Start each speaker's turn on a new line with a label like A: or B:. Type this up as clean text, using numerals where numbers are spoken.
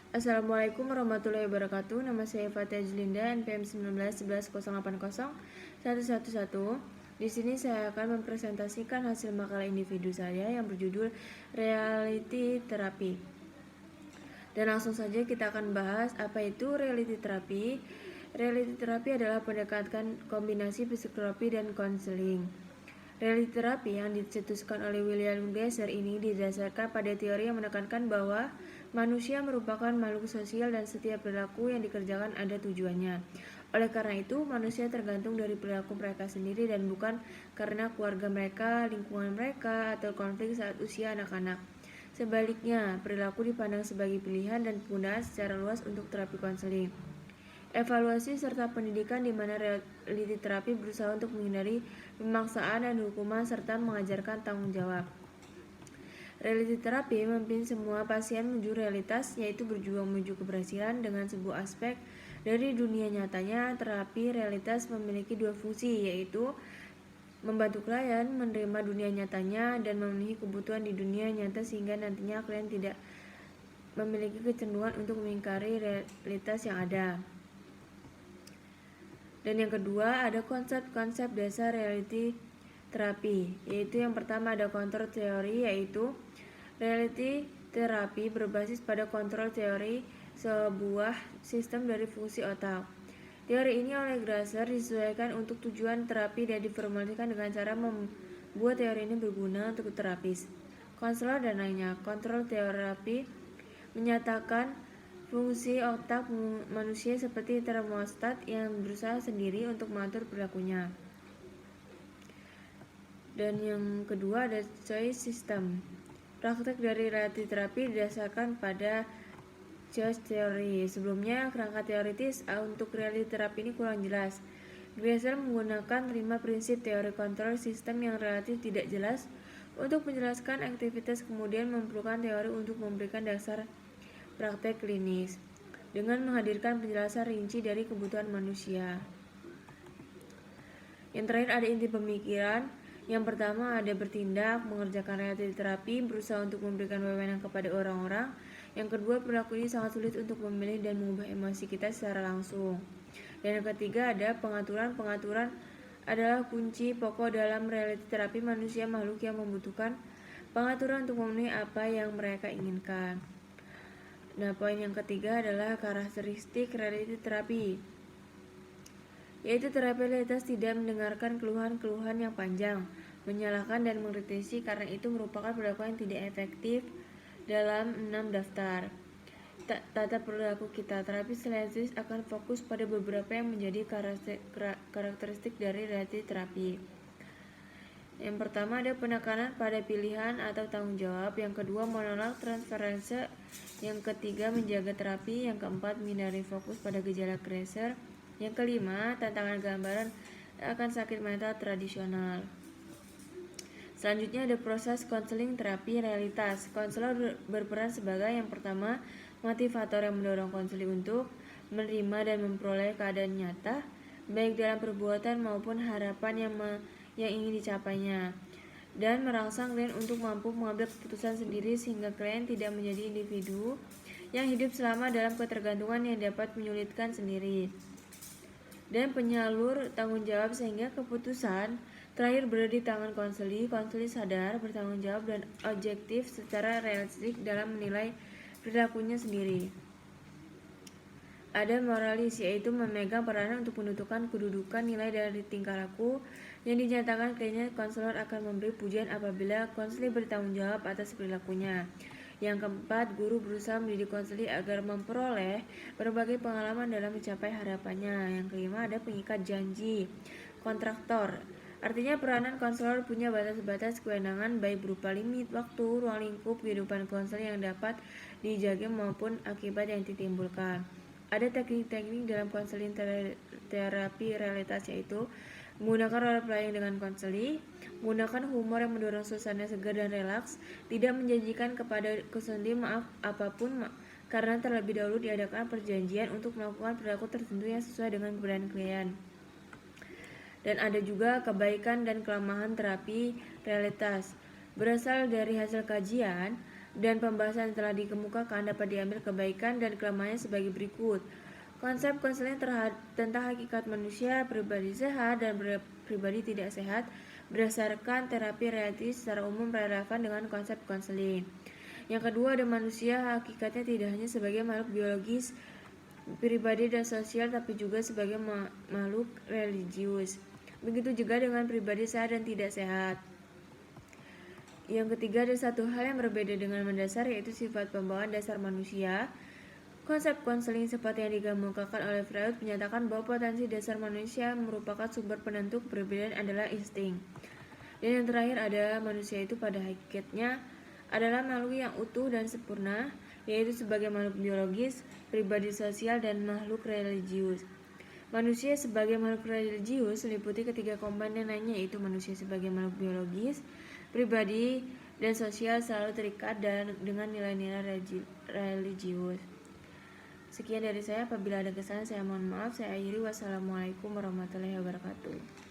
A: Assalamualaikum warahmatullahi wabarakatuh. Nama saya Fatia Julinda, NPM 19 11 080 111. Di sini saya akan mempresentasikan hasil makalah individu saya yang berjudul Reality Therapy. Dan langsung saja kita akan bahas apa itu reality therapy. Reality therapy adalah pendekatan kombinasi psikoterapi dan konseling. Reality therapy yang dicetuskan oleh William Glasser ini didasarkan pada teori yang menekankan bahwa manusia merupakan makhluk sosial dan setiap perilaku yang dikerjakan ada tujuannya. Oleh karena itu, manusia tergantung dari perilaku mereka sendiri dan bukan karena keluarga mereka, lingkungan mereka, atau konflik saat usia anak-anak. Sebaliknya, perilaku dipandang sebagai pilihan dan penggunaan secara luas untuk terapi konseling. Evaluasi serta pendidikan di mana reality terapi berusaha untuk menghindari pemaksaan dan hukuman serta mengajarkan tanggung jawab. Reality terapi memimpin semua pasien menuju realitas, yaitu berjuang menuju keberhasilan dengan sebuah aspek dari dunia nyatanya. Terapi realitas memiliki dua fungsi, yaitu membantu klien menerima dunia nyatanya dan memenuhi kebutuhan di dunia nyata sehingga nantinya klien tidak memiliki kecenderungan untuk mengingkari realitas yang ada. Dan yang kedua ada konsep-konsep dasar reality terapi, yaitu yang pertama ada kontrol teori, yaitu reality terapi berbasis pada kontrol teori sebuah sistem dari fungsi otak. Teori ini oleh Glasser disesuaikan untuk tujuan terapi dan diformulasikan dengan cara membuat teori ini berguna untuk terapis, konselor, dan lainnya. Kontrol terapi menyatakan fungsi otak manusia seperti termostat yang berusaha sendiri untuk mengatur perilakunya. Dan yang kedua ada choice system. Praktek dari reality terapi didasarkan pada choice theory. Sebelumnya, kerangka teoritis untuk reality terapi ini kurang jelas. Glasser menggunakan 5 prinsip teori kontrol sistem yang relatif tidak jelas untuk menjelaskan aktivitas, kemudian memerlukan teori untuk memberikan dasar praktek klinis dengan menghadirkan penjelasan rinci dari kebutuhan manusia. Yang terakhir ada inti pemikiran. Yang pertama ada bertindak, mengerjakan reality terapi, berusaha untuk memberikan wewenang kepada orang-orang. Yang kedua, perilaku ini sangat sulit untuk memilih dan mengubah emosi kita secara langsung. Dan yang ketiga ada pengaturan. Pengaturan adalah kunci pokok dalam reality terapi. Manusia makhluk yang membutuhkan pengaturan untuk memenuhi apa yang mereka inginkan. Nah, poin yang ketiga adalah karakteristik reality terapi, yaitu terapi realitas tidak mendengarkan keluhan-keluhan yang panjang, menyalahkan dan mengkritisi, karena itu merupakan perilaku yang tidak efektif dalam 6 daftar tata perilaku kita. Terapi realitas akan fokus pada beberapa yang menjadi karakteristik dari reality terapi. Yang pertama ada penekanan pada pilihan atau tanggung jawab. Yang kedua menolak transferensi. Yang ketiga menjaga terapi. Yang keempat menghindari fokus pada gejala Glasser. Yang kelima tantangan gambaran akan sakit mental tradisional. Selanjutnya ada proses konseling terapi realitas. Konselor berperan sebagai yang pertama motivator yang mendorong konseling untuk menerima dan memperoleh keadaan nyata, baik dalam perbuatan maupun harapan yang ingin dicapainya, dan merangsang klien untuk mampu mengambil keputusan sendiri sehingga klien tidak menjadi individu yang hidup selama dalam ketergantungan yang dapat menyulitkan sendiri, dan penyalur tanggung jawab sehingga keputusan terakhir berada di tangan konseli. Konseli sadar, bertanggung jawab, dan objektif secara realistik dalam menilai perilakunya sendiri. Ada moralis, yaitu memegang peranan untuk menentukan kedudukan nilai dari tingkah laku yang dinyatakan kliennya. Konselor akan memberi pujian apabila konseli bertanggung jawab atas perilakunya. Yang keempat, guru berusaha mendidik konseli agar memperoleh berbagai pengalaman dalam mencapai harapannya. Yang kelima ada pengikat janji, kontraktor. Artinya peranan konselor punya batas-batas kewenangan baik berupa limit waktu, ruang lingkup kehidupan konseli yang dapat dijaga maupun akibat yang ditimbulkan. Ada teknik-teknik dalam konseling terapi realitas, yaitu menggunakan role playing dengan konseli, menggunakan humor yang mendorong suasana segar dan relaks, tidak menjanjikan kepada konseli maaf apapun karena terlebih dahulu diadakan perjanjian untuk melakukan perilaku tertentu yang sesuai dengan keberadaan klien. Dan ada juga kebaikan dan kelemahan terapi realitas. Berasal dari hasil kajian, dan pembahasan yang telah dikemukakan dapat diambil kebaikan dan kelemahannya sebagai berikut. Konsep konseling tentang hakikat manusia, pribadi sehat dan pribadi tidak sehat berdasarkan terapi realitis secara umum relevan dengan konsep konseling. Yang kedua, ada manusia hakikatnya tidak hanya sebagai makhluk biologis, pribadi dan sosial, tapi juga sebagai makhluk religius. Begitu juga dengan pribadi sehat dan tidak sehat. Yang ketiga, ada satu hal yang berbeda dengan mendasar, yaitu sifat pembawaan dasar manusia. Konsep konseling seperti yang dikemukakan oleh Freud menyatakan bahwa potensi dasar manusia merupakan sumber penentu kepribadian adalah insting. Dan yang terakhir, ada manusia itu pada hakikatnya adalah makhluk yang utuh dan sempurna, yaitu sebagai makhluk biologis, pribadi sosial, dan makhluk religius. Manusia sebagai makhluk religius meliputi ketiga komponen lainnya, yaitu manusia sebagai makhluk biologis, pribadi, dan sosial selalu terikat dengan nilai-nilai religius. Sekian dari saya, apabila ada kesalahan saya mohon maaf. Saya akhiri, wassalamualaikum warahmatullahi wabarakatuh.